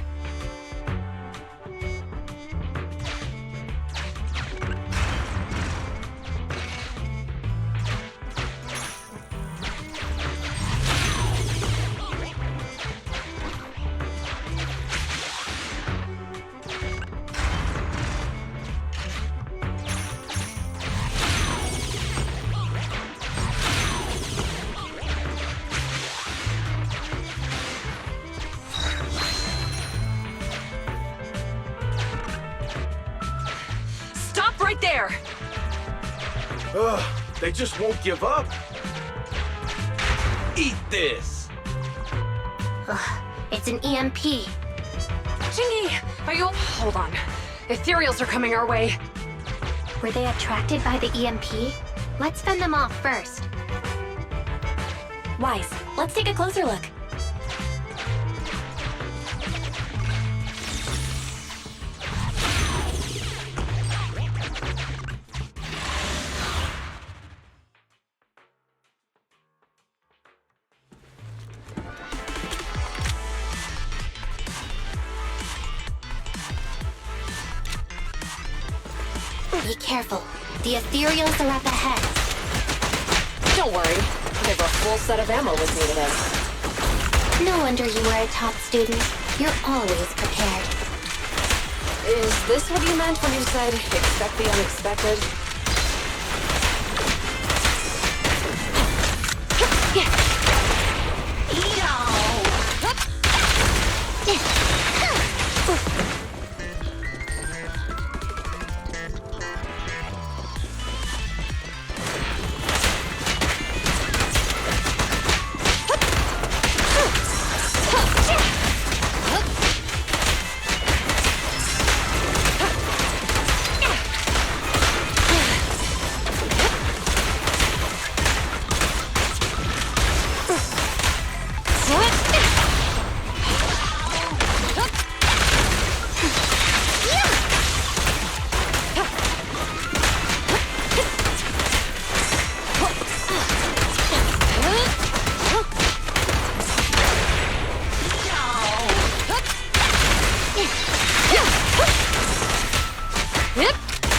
there! Ugh, they just won't give up. Eat this! Ugh, it's an EMP. Chingy! Are you... Hold on. Ethereals are coming our way. Were they attracted by the EMP? Let's fend them off first. Wise, let's take a closer look. Be careful. The ethereals are up ahead. Don't worry. Never a full set of ammo was needed in. No wonder you were a top student. You're always prepared. Is this what you meant when you said, expect the unexpected?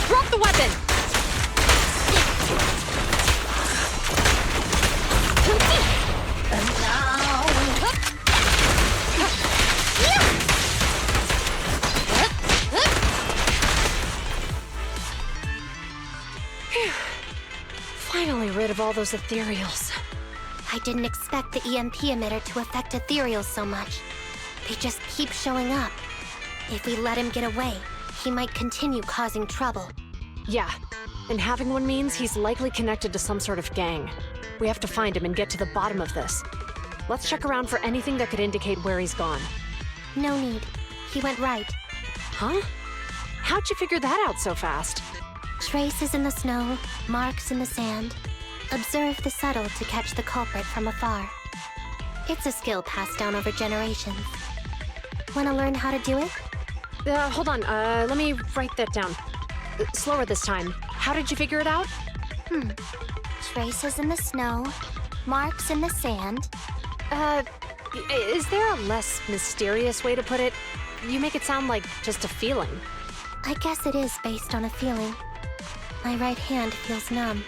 Drop the weapon! Finally rid of all those ethereals. I didn't expect the EMP emitter to affect ethereals so much. They just keep showing up. If we let him get away, he might continue causing trouble. Yeah, and having one means he's likely connected to some sort of gang. We have to find him and get to the bottom of this. Let's check around for anything that could indicate where he's gone. No need. He went right. Huh? How'd you figure that out so fast? Traces in the snow, marks in the sand. Observe the subtle to catch the culprit from afar. It's a skill passed down over generations. Want to learn how to do it? Hold on, let me write that down. Slower this time. How did you figure it out? Traces in the snow, marks in the sand. Is there a less mysterious way to put it? You make it sound like just a feeling. I guess it is based on a feeling. My right hand feels numb.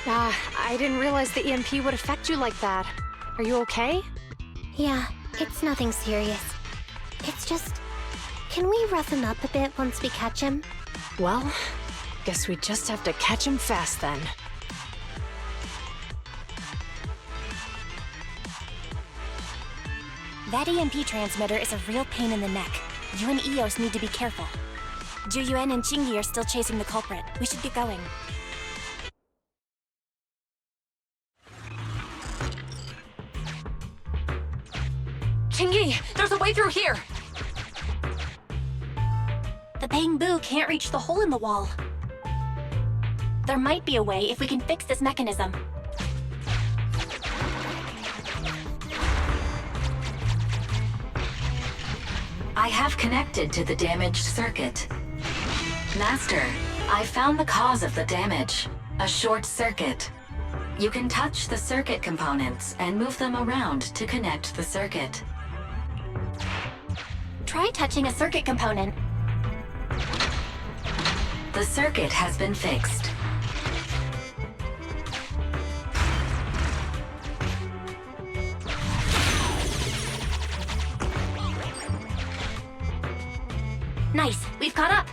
I didn't realize the EMP would affect you like that. Are you okay? Yeah, it's nothing serious. It's just... Can we rough him up a bit once we catch him? Well, guess we just have to catch him fast then. That EMP transmitter is a real pain in the neck. You and Eos need to be careful. Juyuan and Chingy are still chasing the culprit. We should get going. Chingy, there's a way through here! The Bang Boo can't reach the hole in the wall. There might be a way if we can fix this mechanism. I have connected to the damaged circuit. Master, I found the cause of the damage. A short circuit. You can touch the circuit components and move them around to connect the circuit. Try touching a circuit component. The circuit has been fixed. Nice, we've caught up.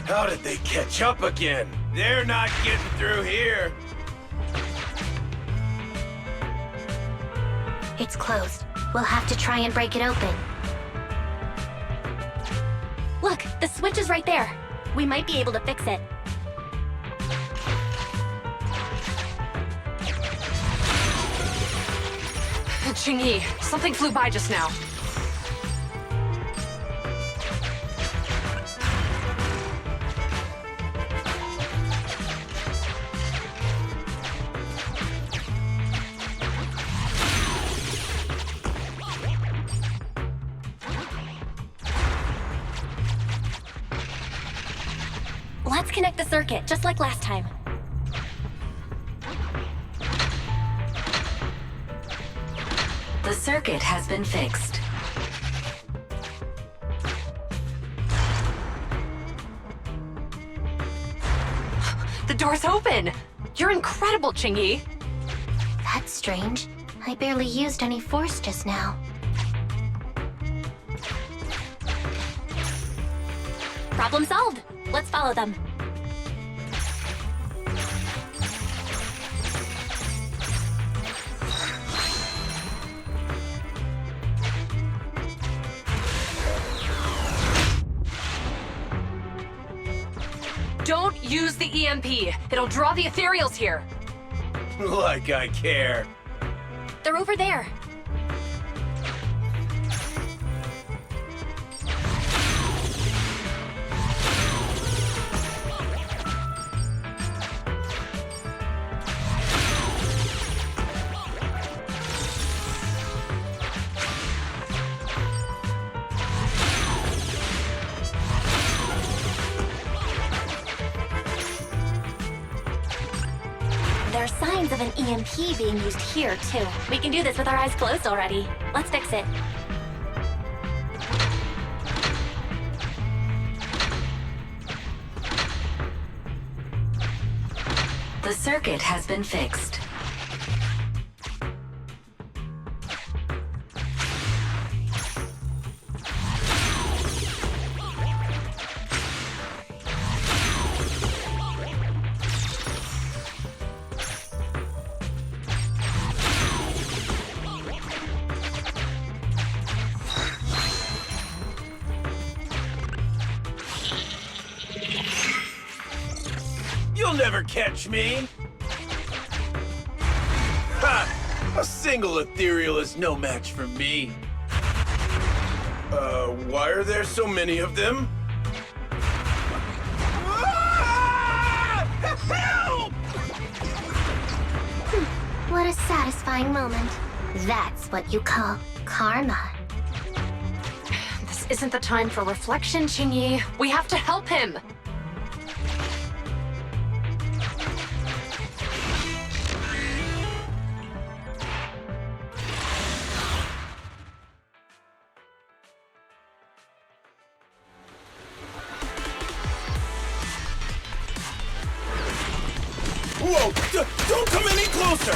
How did they catch up again? They're not getting through here. It's closed. We'll have to try and break it open. Look, the switch is right there. We might be able to fix it. Ching-Yi, something flew by just now. Let's connect the circuit, just like last time. The circuit has been fixed. The door's open! You're incredible, Ching-Yi! That's strange. I barely used any force just now. Problem solved. Let's follow them. Don't use the EMP. It'll draw the ethereals here. Like I care. They're over there. There are signs of an EMP being used here, too. We can do this with our eyes closed already. Let's fix it. The circuit has been fixed. You'll never catch me! Ha! A single ethereal is no match for me. Why are there so many of them? Help! What a satisfying moment. That's what you call karma. This isn't the time for reflection, Ching-Yi. We have to help him. Whoa! Don't come any closer!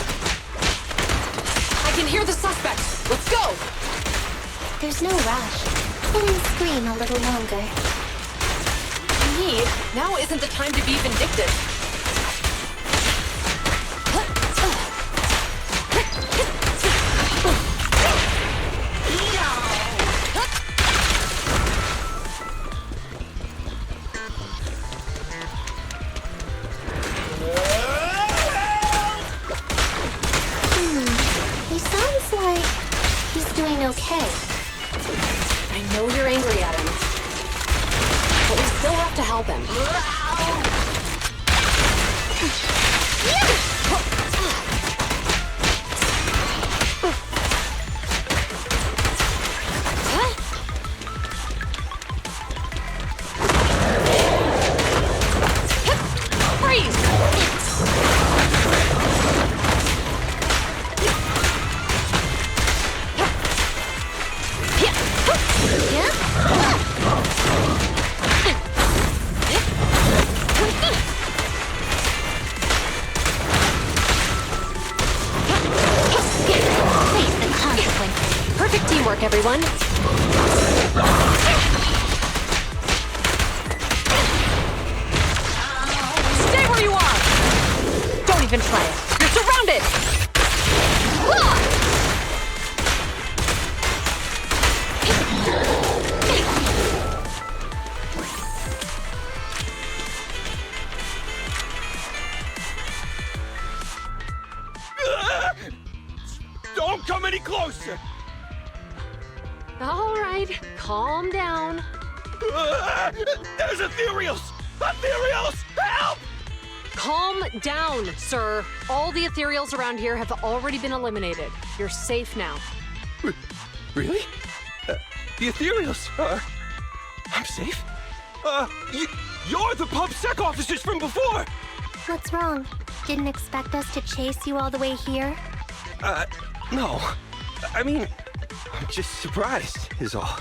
I can hear the suspects. Let's go! There's no rush. Please scream a little longer. Ching-Yi, now isn't the time to be vindictive. He sounds like he's doing okay. I know you're angry at him, but we still have to help him. Perfect teamwork, everyone. Stay where you are! Don't even try it. You're surrounded! Don't come any closer! All right, calm down. There's ethereals! Ethereals! Help! Calm down, sir. All the ethereals around here have already been eliminated. You're safe now. Really? The ethereals? I'm safe? You're the PubSec officers from before! What's wrong? Didn't expect us to chase you all the way here? No. I mean, I'm just surprised, is all.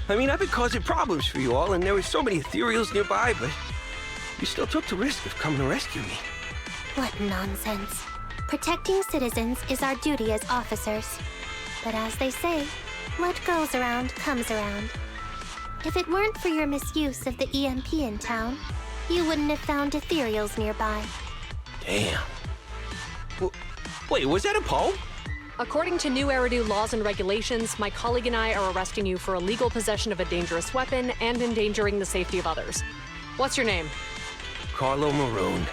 I mean, I've been causing problems for you all, and there were so many ethereals nearby, but you still took the risk of coming to rescue me. What nonsense. Protecting citizens is our duty as officers. But as they say, what goes around comes around. If it weren't for your misuse of the EMP in town, you wouldn't have found ethereals nearby. Damn. Wait, was that a poem? According to new Eridu laws and regulations, my colleague and I are arresting you for illegal possession of a dangerous weapon and endangering the safety of others. What's your name? Carlo Maroon.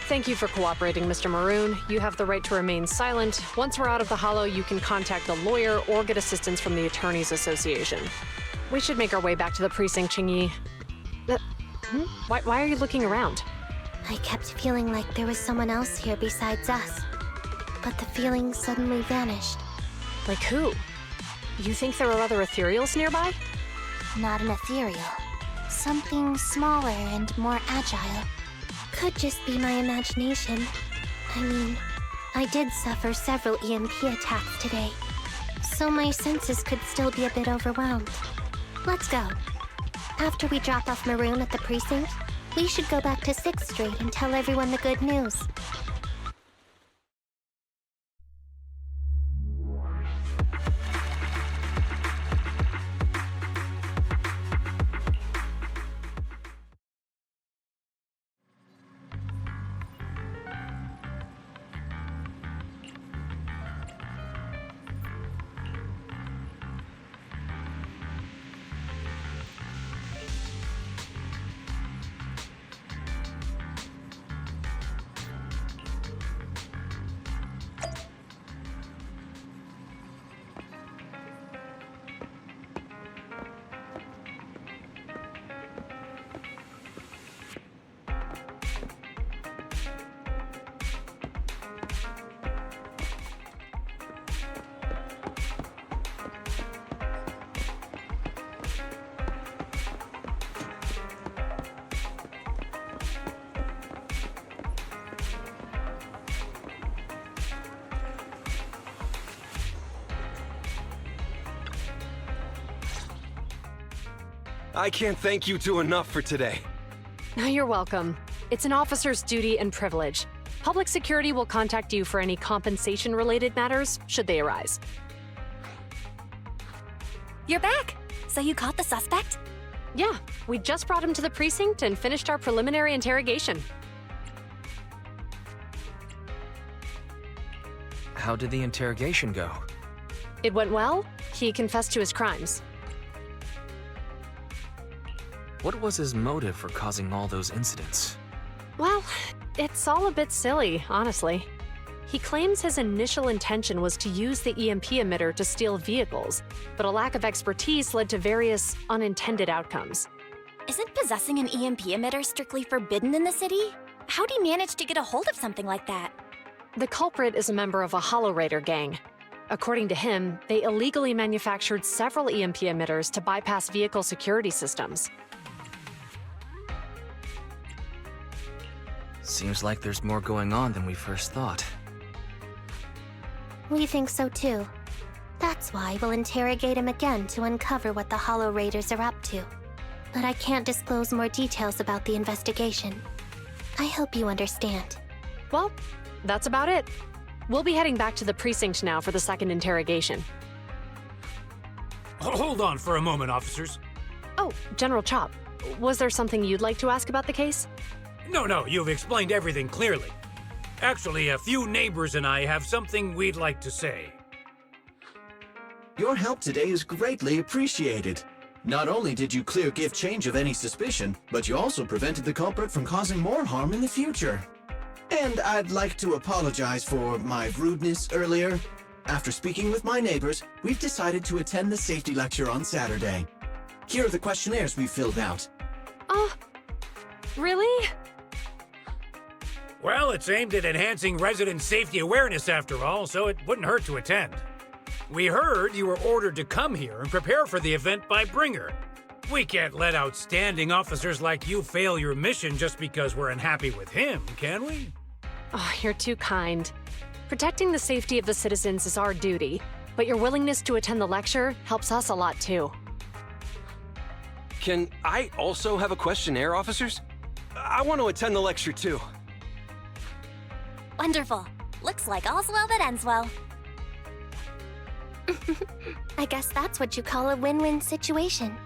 Thank you for cooperating, Mr. Maroon. You have the right to remain silent. Once we're out of the hollow, you can contact a lawyer or get assistance from the Attorneys Association. We should make our way back to the precinct, Qingyi. Why are you looking around? I kept feeling like there was someone else here besides us. But the feeling suddenly vanished. Like who? You think there are other ethereals nearby? Not an ethereal. Something smaller and more agile. Could just be my imagination. I mean, I did suffer several EMP attacks today, so my senses could still be a bit overwhelmed. Let's go. After we drop off Maroon at the precinct, we should go back to 6th Street and tell everyone the good news. I can't thank you two enough for today. You're welcome. It's an officer's duty and privilege. Public security will contact you for any compensation-related matters, should they arise. You're back! So you caught the suspect? Yeah, we just brought him to the precinct and finished our preliminary interrogation. How did the interrogation go? It went well. He confessed to his crimes. What was his motive for causing all those incidents? Well, it's all a bit silly, honestly. He claims his initial intention was to use the EMP emitter to steal vehicles, but a lack of expertise led to various unintended outcomes. Isn't possessing an EMP emitter strictly forbidden in the city? How'd he manage to get a hold of something like that? The culprit is a member of a Hollow Raider gang. According to him, they illegally manufactured several EMP emitters to bypass vehicle security systems. Seems like there's more going on than we first thought. We think so too. That's why we'll interrogate him again to uncover what the Hollow Raiders are up to. But I can't disclose more details about the investigation. I hope you understand. Well, that's about it. We'll be heading back to the precinct now for the second interrogation. Hold on for a moment, officers. Oh, General Chop, was there something you'd like to ask about the case? No, you've explained everything clearly. Actually, a few neighbors and I have something we'd like to say. Your help today is greatly appreciated. Not only did you clear Give Change of any suspicion, but you also prevented the culprit from causing more harm in the future. And I'd like to apologize for my rudeness earlier. After speaking with my neighbors, we've decided to attend the safety lecture on Saturday. Here are the questionnaires we filled out. Oh, really? Well, it's aimed at enhancing resident safety awareness after all, so it wouldn't hurt to attend. We heard you were ordered to come here and prepare for the event by Bringer. We can't let outstanding officers like you fail your mission just because we're unhappy with him, can we? Oh, you're too kind. Protecting the safety of the citizens is our duty, but your willingness to attend the lecture helps us a lot too. Can I also have a questionnaire, officers? I want to attend the lecture too. Wonderful. Looks like all's well that ends well. I guess that's what you call a win-win situation.